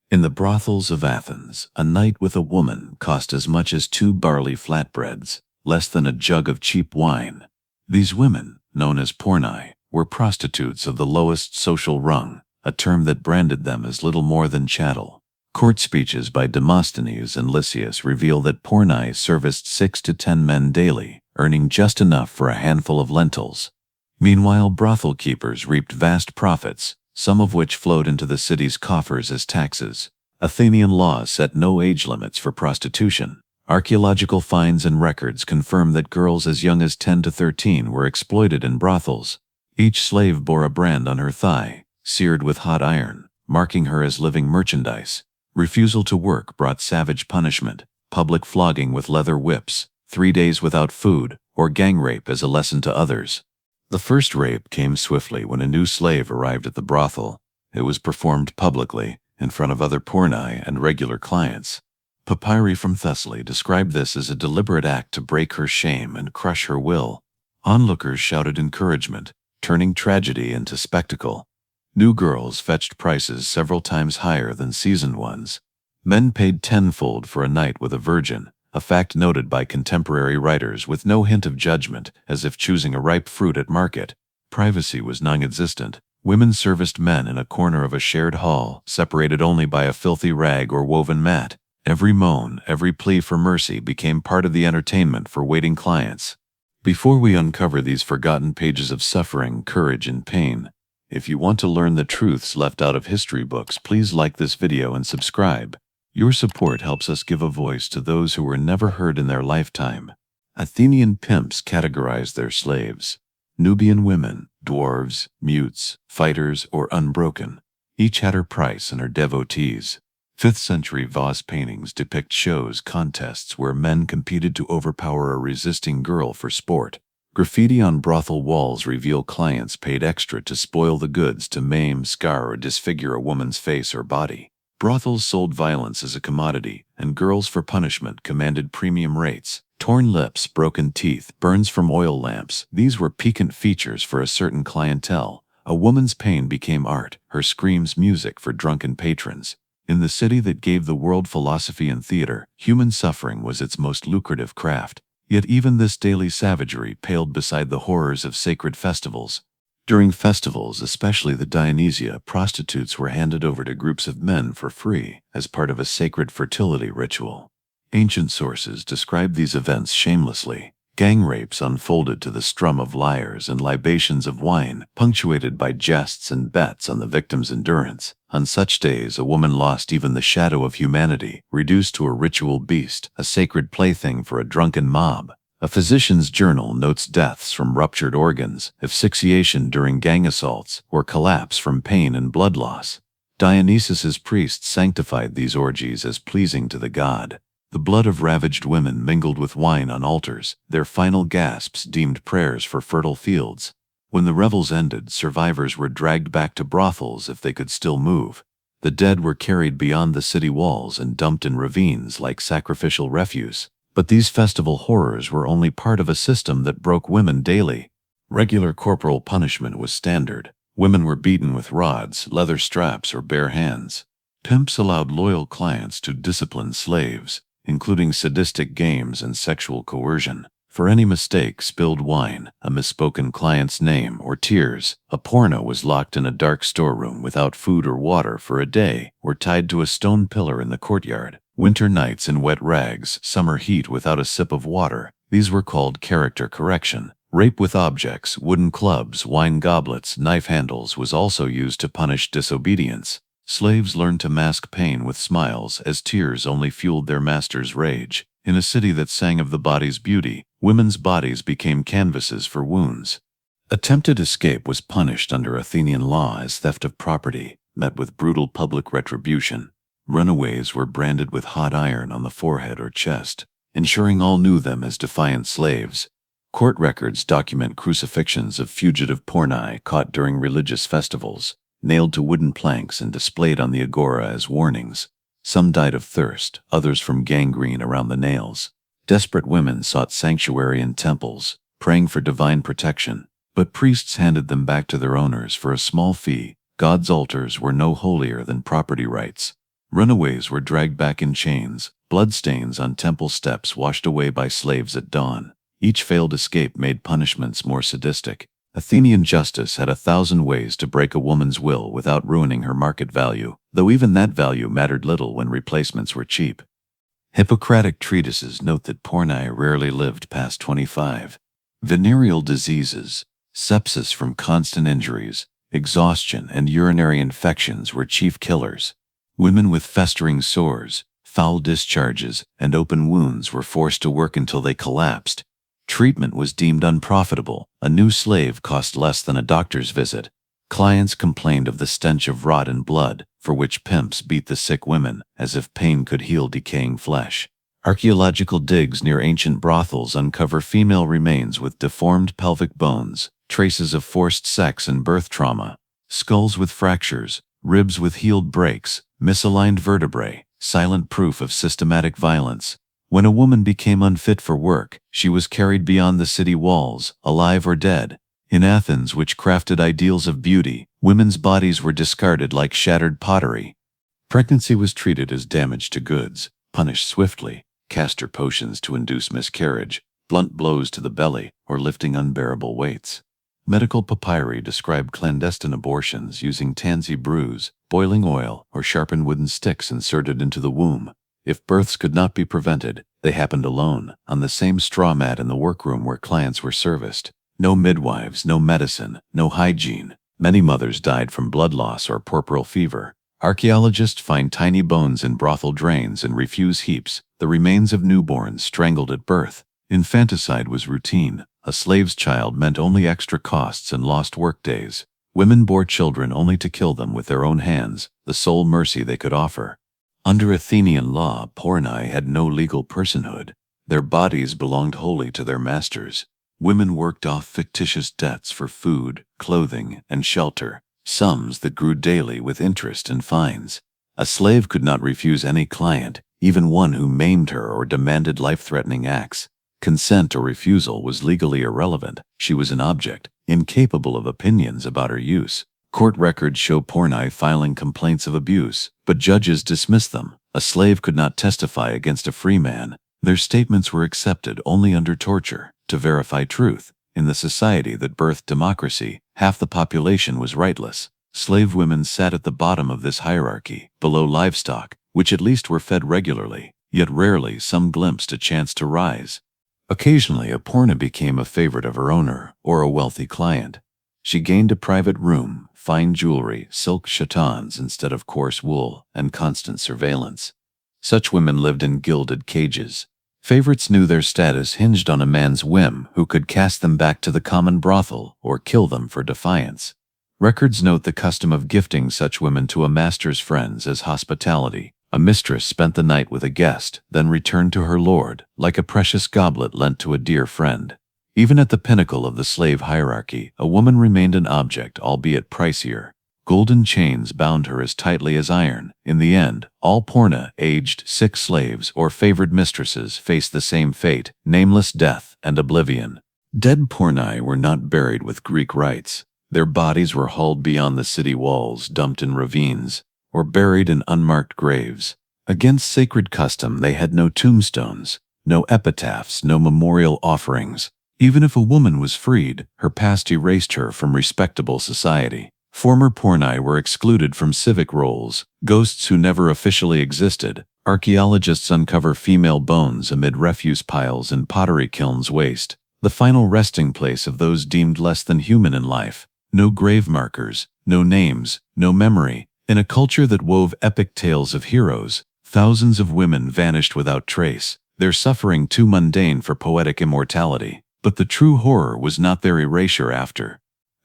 In the brothels of Athens, a night with a woman cost as much as 2 barley flatbreads, less than a jug of cheap wine. These women, known as pornai, were prostitutes of the lowest social rung, a term that branded them as little more than chattel. Court speeches by Demosthenes and Lysias reveal that pornai serviced 6 to 10 men daily, earning just enough for a handful of lentils. Meanwhile, brothel keepers reaped vast profits, some of which flowed into the city's coffers as taxes. Athenian laws set no age limits for prostitution. Archaeological finds and records confirm that girls as young as 10 to 13 were exploited in brothels. Each slave bore a brand on her thigh, seared with hot iron, marking her as living merchandise. Refusal to work brought savage punishment, public flogging with leather whips, 3 days without food, or gang rape as a lesson to others. The first rape came swiftly when a new slave arrived at the brothel. It was performed publicly, in front of other pornai and regular clients. Papyri from Thessaly described this as a deliberate act to break her shame and crush her will. Onlookers shouted encouragement, turning tragedy into spectacle. New girls fetched prices several times higher than seasoned ones. Men paid tenfold for a night with a virgin, a fact noted by contemporary writers with no hint of judgment, as if choosing a ripe fruit at market. Privacy was non-existent. Women serviced men in a corner of a shared hall, separated only by a filthy rag or woven mat. Every moan, every plea for mercy became part of the entertainment for waiting clients. Before we uncover these forgotten pages of suffering, courage, and pain, if you want to learn the truths left out of history books, please like this video and subscribe. Your support helps us give a voice to those who were never heard in their lifetime. Athenian pimps categorized their slaves: Nubian women, dwarves, mutes, fighters, or unbroken. Each had her price and her devotees. 5th century vase paintings depict shows, contests where men competed to overpower a resisting girl for sport. Graffiti on brothel walls reveal clients paid extra to spoil the goods, to maim, scar, or disfigure a woman's face or body. Brothels sold violence as a commodity, and girls for punishment commanded premium rates. Torn lips, broken teeth, burns from oil lamps, these were piquant features for a certain clientele. A woman's pain became art, her screams music for drunken patrons. In the city that gave the world philosophy and theater, human suffering was its most lucrative craft. Yet even this daily savagery paled beside the horrors of sacred festivals. During festivals, especially the Dionysia, prostitutes were handed over to groups of men for free, as part of a sacred fertility ritual. Ancient sources describe these events shamelessly. Gang rapes unfolded to the strum of lyres and libations of wine, punctuated by jests and bets on the victim's endurance. On such days, a woman lost even the shadow of humanity, reduced to a ritual beast, a sacred plaything for a drunken mob. A physician's journal notes deaths from ruptured organs, asphyxiation during gang assaults, or collapse from pain and blood loss. Dionysius's priests sanctified these orgies as pleasing to the god. The blood of ravaged women mingled with wine on altars, their final gasps deemed prayers for fertile fields. When the revels ended, survivors were dragged back to brothels if they could still move. The dead were carried beyond the city walls and dumped in ravines like sacrificial refuse. But these festival horrors were only part of a system that broke women daily. Regular corporal punishment was standard. Women were beaten with rods, leather straps, or bare hands. Pimps allowed loyal clients to discipline slaves, including sadistic games and sexual coercion. For any mistake, spilled wine, a misspoken client's name, or tears, a porno was locked in a dark storeroom without food or water for a day, or tied to a stone pillar in the courtyard. Winter nights in wet rags, summer heat without a sip of water, these were called character correction. Rape with objects, wooden clubs, wine goblets, knife handles was also used to punish disobedience. Slaves learned to mask pain with smiles, as tears only fueled their master's rage. In a city that sang of the body's beauty, women's bodies became canvases for wounds. Attempted escape was punished under Athenian law as theft of property, met with brutal public retribution. Runaways were branded with hot iron on the forehead or chest, ensuring all knew them as defiant slaves. Court records document crucifixions of fugitive pornai caught during religious festivals, nailed to wooden planks and displayed on the agora as warnings. Some died of thirst, others from gangrene around the nails. Desperate women sought sanctuary in temples, praying for divine protection, but priests handed them back to their owners for a small fee. God's altars were no holier than property rights. Runaways were dragged back in chains, bloodstains on temple steps washed away by slaves at dawn. Each failed escape made punishments more sadistic. Athenian justice had 1,000 ways to break a woman's will without ruining her market value, though even that value mattered little when replacements were cheap. Hippocratic treatises note that pornae rarely lived past 25. Venereal diseases, sepsis from constant injuries, exhaustion, and urinary infections were chief killers. Women with festering sores, foul discharges, and open wounds were forced to work until they collapsed. Treatment was deemed unprofitable. A new slave cost less than a doctor's visit. Clients complained of the stench of rot and blood, for which pimps beat the sick women, as if pain could heal decaying flesh. Archaeological digs near ancient brothels uncover female remains with deformed pelvic bones, traces of forced sex and birth trauma, skulls with fractures, ribs with healed breaks, misaligned vertebrae, silent proof of systematic violence. When a woman became unfit for work, she was carried beyond the city walls, alive or dead. In Athens, which crafted ideals of beauty, women's bodies were discarded like shattered pottery. Pregnancy was treated as damage to goods, punished swiftly, castor potions to induce miscarriage, blunt blows to the belly, or lifting unbearable weights. Medical papyri describe clandestine abortions using tansy brews, boiling oil, or sharpened wooden sticks inserted into the womb. If births could not be prevented, they happened alone, on the same straw mat in the workroom where clients were serviced. No midwives, no medicine, no hygiene. Many mothers died from blood loss or puerperal fever. Archaeologists find tiny bones in brothel drains and refuse heaps, the remains of newborns strangled at birth. Infanticide was routine. A slave's child meant only extra costs and lost work days. Women bore children only to kill them with their own hands, the sole mercy they could offer. Under Athenian law, pornae had no legal personhood. Their bodies belonged wholly to their masters. Women worked off fictitious debts for food, clothing, and shelter, sums that grew daily with interest and fines. A slave could not refuse any client, even one who maimed her or demanded life-threatening acts. Consent or refusal was legally irrelevant. She was an object, incapable of opinions about her use. Court records show pornae filing complaints of abuse, but judges dismissed them. A slave could not testify against a free man. Their statements were accepted only under torture. To verify truth, in the society that birthed democracy, half the population was rightless. Slave women sat at the bottom of this hierarchy, below livestock, which at least were fed regularly, yet rarely some glimpsed a chance to rise. Occasionally a porna became a favorite of her owner, or a wealthy client. She gained a private room, fine jewelry, silk chatons instead of coarse wool, and constant surveillance. Such women lived in gilded cages. Favorites knew their status hinged on a man's whim who could cast them back to the common brothel or kill them for defiance. Records note the custom of gifting such women to a master's friends as hospitality. A mistress spent the night with a guest, then returned to her lord, like a precious goblet lent to a dear friend. Even at the pinnacle of the slave hierarchy, a woman remained an object, albeit pricier. Golden chains bound her as tightly as iron. In the end, all porna, aged, sick slaves, or favored mistresses faced the same fate, nameless death and oblivion. Dead pornae were not buried with Greek rites. Their bodies were hauled beyond the city walls, dumped in ravines, or buried in unmarked graves. Against sacred custom, they had no tombstones, no epitaphs, no memorial offerings. Even if a woman was freed, her past erased her from respectable society. Former pornae were excluded from civic roles, ghosts who never officially existed. Archaeologists uncover female bones amid refuse piles and pottery kilns waste, the final resting place of those deemed less than human in life. No grave markers, no names, no memory. In a culture that wove epic tales of heroes, thousands of women vanished without trace, their suffering too mundane for poetic immortality. But the true horror was not their erasure after.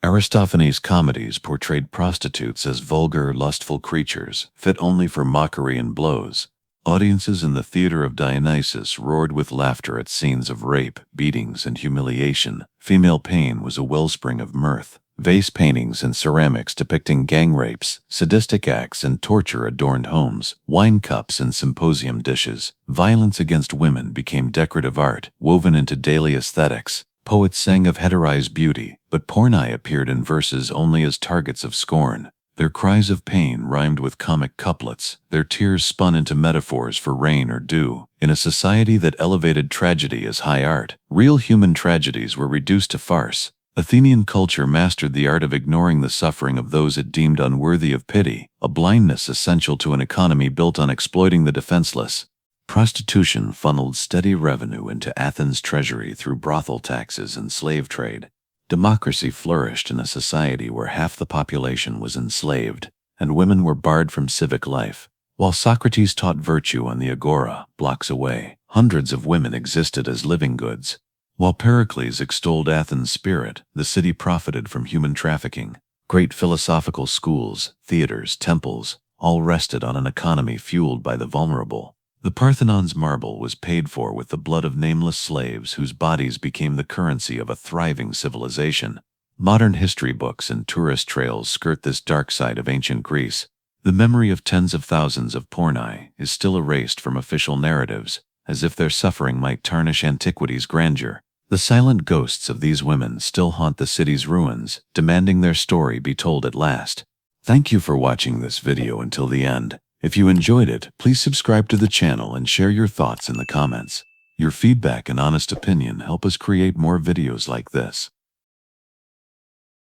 Aristophanes' comedies portrayed prostitutes as vulgar, lustful creatures, fit only for mockery and blows. Audiences in the theater of Dionysus roared with laughter at scenes of rape, beatings, and humiliation. Female pain was a wellspring of mirth. Vase paintings and ceramics depicting gang rapes, sadistic acts, and torture adorned homes. Wine cups and symposium dishes. Violence against women became decorative art, woven into daily aesthetics. Poets sang of heterized beauty, but pornae appeared in verses only as targets of scorn. Their cries of pain rhymed with comic couplets, their tears spun into metaphors for rain or dew. In a society that elevated tragedy as high art, real human tragedies were reduced to farce. Athenian culture mastered the art of ignoring the suffering of those it deemed unworthy of pity, a blindness essential to an economy built on exploiting the defenseless. Prostitution funneled steady revenue into Athens' treasury through brothel taxes and slave trade. Democracy flourished in a society where half the population was enslaved, and women were barred from civic life. While Socrates taught virtue on the agora, blocks away, hundreds of women existed as living goods. While Pericles extolled Athens' spirit, the city profited from human trafficking. Great philosophical schools, theaters, temples, all rested on an economy fueled by the vulnerable. The Parthenon's marble was paid for with the blood of nameless slaves whose bodies became the currency of a thriving civilization. Modern history books and tourist trails skirt this dark side of ancient Greece. The memory of tens of thousands of porni is still erased from official narratives, as if their suffering might tarnish antiquity's grandeur. The silent ghosts of these women still haunt the city's ruins, demanding their story be told at last. Thank you for watching this video until the end. If you enjoyed it, please subscribe to the channel and share your thoughts in the comments. Your feedback and honest opinion help us create more videos like this.